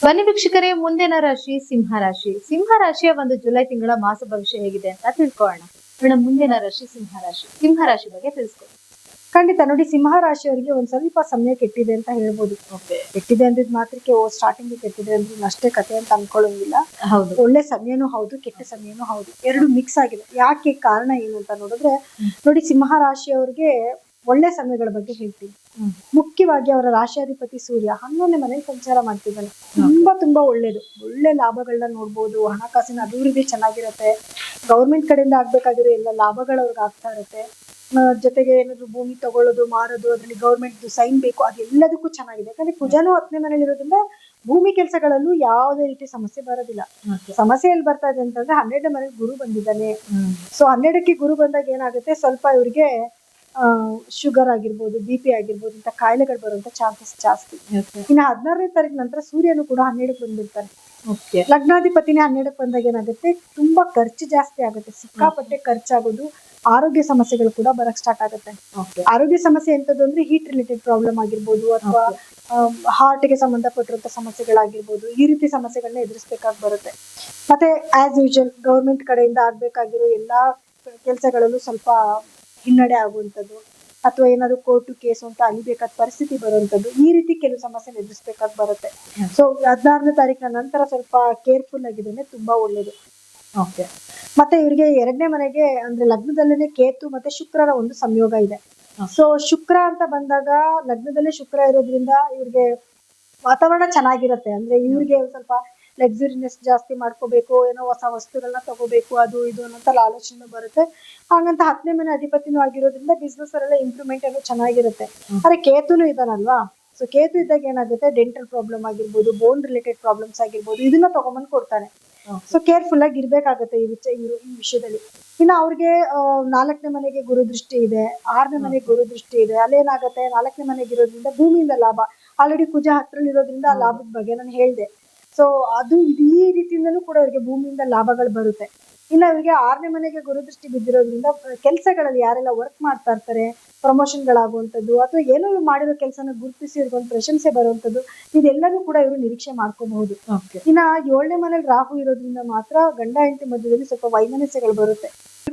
ಬನ್ನಿ ವೀಕ್ಷಕರೇ, ಮುಂದಿನ ರಾಶಿ ಸಿಂಹ ರಾಶಿ. ಸಿಂಹ ರಾಶಿಯ ಒಂದು ಜುಲೈ ತಿಂಗಳ ಮಾಸ ಭವಿಷ್ಯ ಹೇಗಿದೆ ಅಂತ ತಿಳ್ಕೊಳ್ಳೋಣ. ಮೇಡಮ್, ಮುಂದಿನ ರಾಶಿ ಸಿಂಹ ರಾಶಿ. ಸಿಂಹ ರಾಶಿ ಬಗ್ಗೆ ತಿಳಿಸ್ಕೊಡಿ. ಖಂಡಿತ ನೋಡಿ, ಸಿಂಹ ರಾಶಿಯವರಿಗೆ ಒಂದ್ ಸ್ವಲ್ಪ ಸಮಯ ಕೆಟ್ಟಿದೆ ಅಂತ ಹೇಳ್ಬೋದು. ಕೆಟ್ಟಿದೆ ಅಂದಿದ್ ಮಾತ್ರಕ್ಕೆ ಸ್ಟಾರ್ಟಿಂಗ್ ಕೆಟ್ಟಿದೆ ಅಂದ್ರೆ ಅಷ್ಟೇ ಕತೆ ಅಂತ ಅನ್ಕೊಳ್ಳೋಂಗಿಲ್ಲ. ಹೌದು, ಒಳ್ಳೆ ಸಮಯನೂ ಹೌದು, ಕೆಟ್ಟ ಸಮಯನೂ ಹೌದು, ಎರಡು ಮಿಕ್ಸ್ ಆಗಿದೆ. ಯಾಕೆ ಕಾರಣ ಏನು ಅಂತ ನೋಡಿದ್ರೆ, ನೋಡಿ, ಸಿಂಹ ರಾಶಿಯವರಿಗೆ ಒಳ್ಳೆ ಸಮಯಗಳ ಬಗ್ಗೆ ಹೇಳ್ತೀನಿ. ಮುಖ್ಯವಾಗಿ ಅವರ ರಾಶಿಯಾಧಿಪತಿ ಸೂರ್ಯ 11ನೇ ಮನೆಯಲ್ಲಿ ಸಂಚಾರ ಮಾಡ್ತಿದ್ದಾನೆ. ತುಂಬಾ ಒಳ್ಳೇದು. ಒಳ್ಳೆ ಲಾಭಗಳನ್ನ ನೋಡ್ಬೋದು, ಹಣಕಾಸಿನ ಅಭಿವೃದ್ಧಿ ಚೆನ್ನಾಗಿರತ್ತೆ, ಗೌರ್ಮೆಂಟ್ ಕಡೆಯಿಂದ ಆಗ್ಬೇಕಾಗಿರೋ ಎಲ್ಲ ಲಾಭಗಳು ಅವ್ರಿಗೆ ಆಗ್ತಾ ಇರತ್ತೆ. ಜೊತೆಗೆ ಏನಾದ್ರು ಭೂಮಿ ತಗೊಳ್ಳೋದು, ಮಾರೋದು, ಅದ್ರಲ್ಲಿ ಗೌರ್ಮೆಂಟ್ ಸೈನ್ ಬೇಕು, ಅದೆಲ್ಲದಕ್ಕೂ ಚೆನ್ನಾಗಿದೆ. ಯಾಕಂದ್ರೆ ಕುಜನು 10ನೇ ಮನೇಲಿ ಇರೋದ್ರಿಂದ ಭೂಮಿ ಕೆಲಸಗಳಲ್ಲೂ ಯಾವುದೇ ರೀತಿ ಸಮಸ್ಯೆ ಬರೋದಿಲ್ಲ. ಸಮಸ್ಯೆ ಎಲ್ಲಿ ಬರ್ತಾ ಇದೆ ಅಂತಂದ್ರೆ 12ನೇ ಮನೇಲಿ ಗುರು ಬಂದಿದ್ದಾನೆ. ಸೊ 12ಕ್ಕೆ ಗುರು ಬಂದಾಗ ಏನಾಗುತ್ತೆ, ಸ್ವಲ್ಪ ಇವ್ರಿಗೆ ಶುಗರ್ ಆಗಿರ್ಬೋದು, BP ಆಗಿರ್ಬೋದು ಇಂಥ ಕಾಯಿಲೆಗಳು ಬರುವಂತ ಚಾನ್ಸಸ್ ಜಾಸ್ತಿ. ಇನ್ನು 16ನೇ ತಾರೀಕು ನಂತರ ಸೂರ್ಯನು ಕೂಡ 12ಕ್ಕೆ ಬಂದಿರ್ತಾರೆ. ಲಗ್ನಾಧಿಪತಿನೇ 12ಕ್ಕೆ ಬಂದಾಗ ಏನಾಗುತ್ತೆ, ತುಂಬಾ ಖರ್ಚು ಜಾಸ್ತಿ ಆಗುತ್ತೆ, ಸಿಕ್ಕಾಪಟ್ಟೆ ಖರ್ಚಾಗೋದು, ಆರೋಗ್ಯ ಸಮಸ್ಯೆಗಳು ಕೂಡ ಬರಕ್ ಸ್ಟಾರ್ಟ್ ಆಗುತ್ತೆ. ಆರೋಗ್ಯ ಸಮಸ್ಯೆ ಎಂತದ್ದು ಅಂದ್ರೆ ಹೀಟ್ ರಿಲೇಟೆಡ್ ಪ್ರಾಬ್ಲಮ್ ಆಗಿರ್ಬೋದು, ಅಥವಾ ಹಾರ್ಟ್ಗೆ ಸಂಬಂಧಪಟ್ಟಿರುವಂತ ಸಮಸ್ಯೆಗಳಾಗಿರ್ಬೋದು, ಈ ರೀತಿ ಸಮಸ್ಯೆಗಳನ್ನ ಎದುರಿಸಬೇಕಾಗಿ ಬರುತ್ತೆ. ಮತ್ತೆ ಆಸ್ ಯೂಶುವಲ್ ಗೌರ್ಮೆಂಟ್ ಕಡೆಯಿಂದ ಆಗ್ಬೇಕಾಗಿರೋ ಎಲ್ಲಾ ಕೆಲಸಗಳಲ್ಲೂ ಸ್ವಲ್ಪ ಹಿನ್ನಡೆ ಆಗುವಂಥದ್ದು, ಅಥವಾ ಏನಾದ್ರು ಕೋರ್ಟು ಕೇಸು ಅಂತ ಅಲಿಬೇಕಾದ ಪರಿಸ್ಥಿತಿ ಬರುವಂಥದ್ದು, ಈ ರೀತಿ ಕೆಲವು ಸಮಸ್ಯೆ ಎದುರಿಸಬೇಕಾಗಿ ಬರುತ್ತೆ. ಸೊ 16ನೇ ತಾರೀಕಿನ ನಂತರ ಸ್ವಲ್ಪ ಕೇರ್ಫುಲ್ ಆಗಿದ್ರೆ ತುಂಬಾ ಒಳ್ಳೇದು. ಮತ್ತೆ ಇವರಿಗೆ 2ನೇ ಮನೆಗೆ ಅಂದ್ರೆ ಲಗ್ನದಲ್ಲೇನೆ ಕೇತು ಮತ್ತೆ ಶುಕ್ರರ ಒಂದು ಸಂಯೋಗ ಇದೆ. ಸೊ ಶುಕ್ರ ಅಂತ ಬಂದಾಗ ಲಗ್ನದಲ್ಲೇ ಶುಕ್ರ ಇರೋದ್ರಿಂದ ಇವ್ರಿಗೆ ವಾತಾವರಣ ಚೆನ್ನಾಗಿರುತ್ತೆ. ಅಂದ್ರೆ ಇವ್ರಿಗೆ ಸ್ವಲ್ಪ ಲಕ್ಸುರಿನೆಸ್ ಜಾಸ್ತಿ ಮಾಡ್ಕೋಬೇಕು, ಏನೋ ಹೊಸ ವಸ್ತುಗಳನ್ನ ತಗೋಬೇಕು, ಅದು ಇದು ಅನ್ನೋಂತ ಆಲೋಚನೆ ಬರುತ್ತೆ. ಹಾಗಂತ 10ನೇ ಮನೆ ಅಧಿಪತಿನೂ ಆಗಿರೋದ್ರಿಂದ ಬಿಸ್ನೆಸ್ ಅಲ್ಲೆಲ್ಲ ಇಂಪ್ರೂವ್ಮೆಂಟ್ ಏನೋ ಚೆನ್ನಾಗಿರುತ್ತೆ. ಆದ್ರೆ ಕೇತುನು ಇದಾನಲ್ವಾ, ಸೊ ಕೇತು ಇದ್ದಾಗ ಏನಾಗುತ್ತೆ, ಡೆಂಟಲ್ ಪ್ರಾಬ್ಲಮ್ ಆಗಿರ್ಬೋದು, ಬೋನ್ ರಿಲೇಟೆಡ್ ಪ್ರಾಬ್ಲಮ್ಸ್ ಆಗಿರ್ಬೋದು, ಇದನ್ನ ತಗೊಂಬಂದು ಕೊಡ್ತಾನೆ. ಸೊ ಕೇರ್ಫುಲ್ ಆಗಿ ಇರ್ಬೇಕಾಗತ್ತೆ ಈ ವಿಷಯದಲ್ಲಿ. ಇನ್ನು ಅವ್ರಿಗೆ 4ನೇ ಮನೆಗೆ ಗುರು ದೃಷ್ಟಿ ಇದೆ, 6ನೇ ಮನೆಗೆ ಗುರು ದೃಷ್ಟಿ ಇದೆ. ಅಲ್ಲೇನಾಗತ್ತೆ, 4ನೇ ಮನೆಗೆ ಇರೋದ್ರಿಂದ ಭೂಮಿಯಿಂದ ಲಾಭ, ಆಲ್ರೆಡಿ ಕುಜ 10ರಲ್ಲಿ ಇರೋದ್ರಿಂದ ಆ ಲಾಭದ ಬಗ್ಗೆ ನಾನು ಹೇಳಿದೆ. ಸೊ ಅದು ಈ ರೀತಿಯಿಂದಲೂ ಕೂಡ ಅವ್ರಿಗೆ ಭೂಮಿಯಿಂದ ಲಾಭಗಳು ಬರುತ್ತೆ. ಇನ್ನು ಅವರಿಗೆ 6ನೇ ಮನೆಗೆ ಗುರುದೃಷ್ಟಿ ಬಿದ್ದಿರೋದ್ರಿಂದ ಕೆಲಸಗಳಲ್ಲಿ ಯಾರೆಲ್ಲ ವರ್ಕ್ ಮಾಡ್ತಾ ಇರ್ತಾರೆ, ಪ್ರಮೋಷನ್ಗಳಾಗುವಂಥದ್ದು, ಅಥವಾ ಏನೋ ಮಾಡಿರೋ ಕೆಲಸನ ಗುರುತಿಸಿ ಒಂದು ಪ್ರಶಂಸೆ ಬರುವಂಥದ್ದು, ಇದೆಲ್ಲನೂ ಕೂಡ ಇವರು ನಿರೀಕ್ಷೆ ಮಾಡ್ಕೋಬಹುದು. ಇನ್ನ 7ನೇ ಮನೇಲಿ ರಾಹು ಇರೋದ್ರಿಂದ ಮಾತ್ರ ಗಂಡ ಹೆಂಡತಿ ಮಧ್ಯದಲ್ಲಿ ಸ್ವಲ್ಪ ವೈಮನಸ್ಯಗಳು ಬರುತ್ತೆ.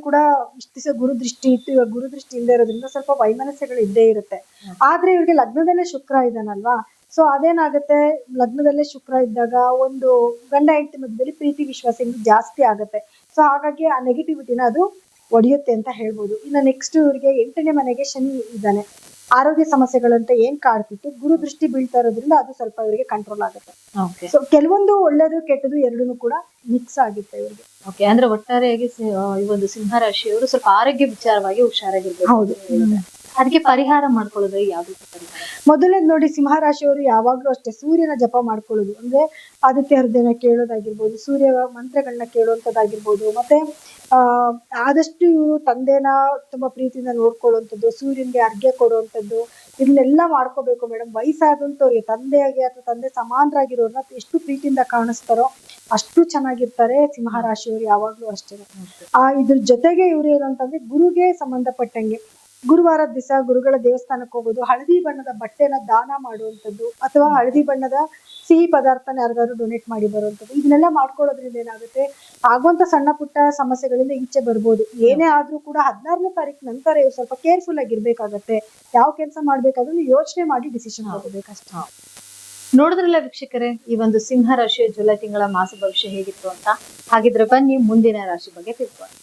ಕೂಡ ಇಷ್ಟು ದಿವಸ ಗುರುದೃಷ್ಟಿ ಇತ್ತು, ಇವಾಗ ಗುರುದೃಷ್ಟಿ ಇಲ್ಲದೆ ಇರೋದ್ರಿಂದ ಸ್ವಲ್ಪ ವೈಮನಸ್ಯಗಳು ಇದ್ದೇ ಇರುತ್ತೆ. ಆದ್ರೆ ಇವ್ರಿಗೆ ಲಗ್ನದಲ್ಲೇ ಶುಕ್ರ ಇದ್ದಾನಲ್ವಾ, ಸೊ ಅದೇನಾಗುತ್ತೆ, ಲಗ್ನದಲ್ಲೇ ಶುಕ್ರ ಇದ್ದಾಗ ಒಂದು ಗಂಡ ಹೆಂಡತಿ ಮಧ್ಯದಲ್ಲಿ ಪ್ರೀತಿ ವಿಶ್ವಾಸ ಜಾಸ್ತಿ ಆಗುತ್ತೆ. ಸೊ ಹಾಗಾಗಿ ಆ ನೆಗೆಟಿವಿಟಿನ ಅದು ಒಡೆಯುತ್ತೆ ಅಂತ ಹೇಳ್ಬೋದು. ಇನ್ನು ನೆಕ್ಸ್ಟ್ ಇವರಿಗೆ 8ನೇ ಮನೆಗೆ ಶನಿ ಇದ್ದಾನೆ. ಆರೋಗ್ಯ ಸಮಸ್ಯೆಗಳಂತ ಏನ್ ಕಾಡ್ತಿತ್ತು, ಗುರು ದೃಷ್ಟಿ ಬೀಳ್ತಾ ಇರೋದ್ರಿಂದ ಅದು ಸ್ವಲ್ಪ ಇವರಿಗೆ ಕಂಟ್ರೋಲ್ ಆಗುತ್ತೆ. ಸೊ ಕೆಲವೊಂದು ಒಳ್ಳೇದು ಕೆಟ್ಟದು ಎರಡೂ ಕೂಡ ಮಿಕ್ಸ್ ಆಗುತ್ತೆ ಇವರಿಗೆ. ಅಂದ್ರೆ ಒಟ್ಟಾರೆಯಾಗಿ ಈ ಒಂದು ಸಿಂಹ ರಾಶಿಯವರು ಸ್ವಲ್ಪ ಆರೋಗ್ಯ ವಿಚಾರವಾಗಿ ಹುಷಾರಾಗಿರ್ಬೇಕು. ಹೌದು. ಅದಕ್ಕೆ ಪರಿಹಾರ ಮಾಡ್ಕೊಳ್ಳೋದು ಯಾವ್ದು? ಮೊದಲನೇದು ನೋಡಿ, ಸಿಂಹ ರಾಶಿಯವರು ಯಾವಾಗ್ಲೂ ಅಷ್ಟೇ ಸೂರ್ಯನ ಜಪ ಮಾಡ್ಕೊಳ್ಳೋದು, ಅಂದ್ರೆ ಆದಿತ್ಯ ಹೃದಯನ ಕೇಳೋದಾಗಿರ್ಬೋದು, ಸೂರ್ಯ ಮಂತ್ರಗಳನ್ನ ಕೇಳುವಂಥದ್ದಾಗಿರ್ಬೋದು, ಮತ್ತೆ ಆದಷ್ಟು ಇವರು ತಂದೆನ ತುಂಬಾ ಪ್ರೀತಿಯಿಂದ ನೋಡ್ಕೊಳ್ಳುವಂಥದ್ದು, ಸೂರ್ಯನ್ಗೆ ಅರ್ಘ್ಯ ಕೊಡುವಂಥದ್ದು, ಇದನ್ನೆಲ್ಲ ಮಾಡ್ಕೋಬೇಕು ಮೇಡಮ್. ವಯಸ್ಸಾದಂಥವ್ರಿಗೆ ತಂದೆಯಾಗಿ ಅಥವಾ ತಂದೆ ಸಮಾನರಾಗಿರೋರ್ನ ಎಷ್ಟು ಪ್ರೀತಿಯಿಂದ ಕಾಣಿಸ್ತಾರೋ ಅಷ್ಟು ಚೆನ್ನಾಗಿರ್ತಾರೆ ಸಿಂಹ ರಾಶಿಯವರು ಯಾವಾಗ್ಲೂ ಅಷ್ಟೇ. ಇದ್ರ ಜೊತೆಗೆ ಇವ್ರು ಏನು ಅಂತಂದ್ರೆ, ಗುರುಗೆ ಸಂಬಂಧಪಟ್ಟಂಗೆ ಗುರುವಾರದ ದಿವಸ ಗುರುಗಳ ದೇವಸ್ಥಾನಕ್ಕೆ ಹೋಗೋದು, ಹಳದಿ ಬಣ್ಣದ ಬಟ್ಟೆನ ದಾನ ಮಾಡುವಂಥದ್ದು, ಅಥವಾ ಹಳದಿ ಬಣ್ಣದ ಸಿಹಿ ಪದಾರ್ಥನ ಯಾರಿಗಾದ್ರು ಡೊನೇಟ್ ಮಾಡಿ ಬರುವಂಥದ್ದು, ಇದನ್ನೆಲ್ಲ ಮಾಡ್ಕೊಳ್ಳೋದ್ರಿಂದ ಏನಾಗುತ್ತೆ, ಆಗುವಂತ ಸಣ್ಣ ಪುಟ್ಟ ಸಮಸ್ಯೆಗಳಿಂದ ಈಚೆ ಬರ್ಬೋದು. ಏನೇ ಆದ್ರೂ ಕೂಡ 16ನೇ ತಾರೀಕು ನಂತರ ಇವ್ರು ಸ್ವಲ್ಪ ಕೇರ್ಫುಲ್ ಆಗಿರ್ಬೇಕಾಗತ್ತೆ. ಯಾವ ಕೆಲಸ ಮಾಡ್ಬೇಕಾದ್ರೂ ಯೋಚನೆ ಮಾಡಿ ಡಿಸಿಷನ್ ತಗೋಬೇಕಷ್ಟೇ. ನೋಡಿದ್ರಲ್ಲ ವೀಕ್ಷಕರೇ, ಈ ಒಂದು ಸಿಂಹ ರಾಶಿಯ ಜುಲೈ ತಿಂಗಳ ಮಾಸ ಭವಿಷ್ಯ ಹೇಗಿತ್ತು ಅಂತ. ಹಾಗಿದ್ರೆ ಬನ್ನಿ ಮುಂದಿನ ರಾಶಿ ಬಗ್ಗೆ ತಿಳ್ಕೊಳ್ಳೋಣ.